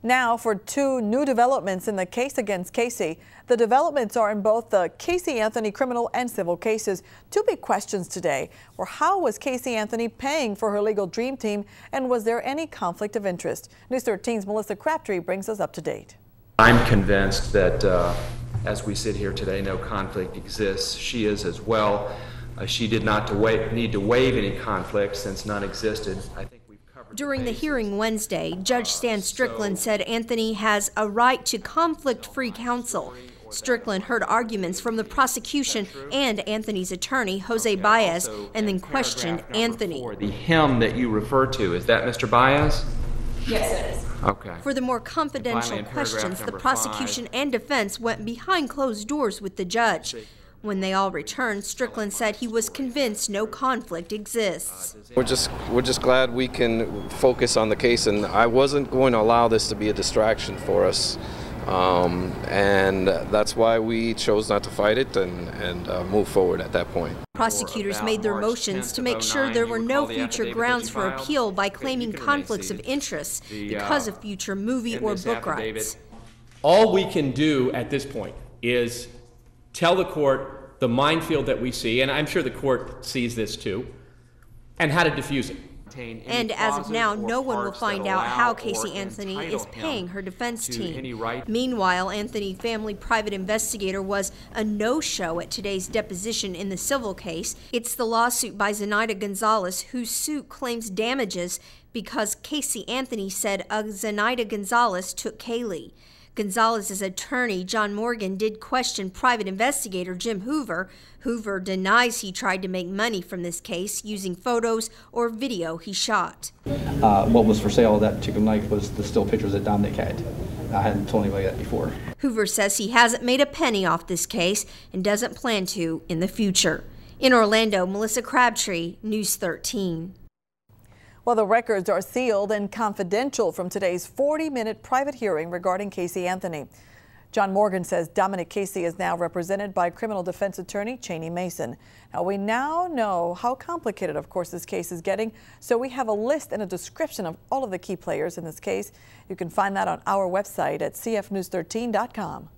Now for two new developments in the case against Casey. The developments are in both the Casey Anthony criminal and civil cases. Two big questions today were: how was Casey Anthony paying for her legal dream team, and was there any conflict of interest? News 13's Melissa Crabtree brings us up to date. I'm convinced that as we sit here today, no conflict exists. She is as well. She did not need to waive any conflict since none existed. I think during the hearing Wednesday, Judge Stan Strickland said Anthony has a right to conflict-free counsel. Strickland heard arguments from the prosecution and Anthony's attorney, Jose Baez, and then questioned Anthony. The him that you refer to, is that Mr. Baez? Yes, it is. Okay. For the more confidential questions, the prosecution and defense went behind closed doors with the judge. When they all returned, Strickland said he was convinced no conflict exists. We're just glad we can focus on the case, and I wasn't going to allow this to be a distraction for us, and that's why we chose not to fight it and move forward at that point. Prosecutors made their motions to make sure there were no future grounds for appeal by claiming conflicts of interest because of future movie or book rights. All we can do at this point is tell the court the minefield that we see, and I'm sure the court sees this too, and how to diffuse it. And as of now, no one will find out how Casey Anthony is paying her defense team. Meanwhile, Anthony family private investigator was a no-show at today's deposition in the civil case. It's the lawsuit by Zenaida Gonzalez, whose suit claims damages because Casey Anthony said Zenaida Gonzalez took Kaylee. Gonzalez's attorney, John Morgan, did question private investigator Jim Hoover. Hoover denies he tried to make money from this case using photos or video he shot. What was for sale that particular night was the still pictures that Dominic had. I hadn't told anybody that before. Hoover says he hasn't made a penny off this case and doesn't plan to in the future. In Orlando, Melissa Crabtree, News 13. Well, the records are sealed and confidential from today's 40-minute private hearing regarding Casey Anthony. John Morgan says Dominic Casey is now represented by criminal defense attorney Cheney Mason. Now, we now know how complicated, of course, this case is getting, so we have a list and a description of all of the key players in this case. You can find that on our website at cfnews13.com.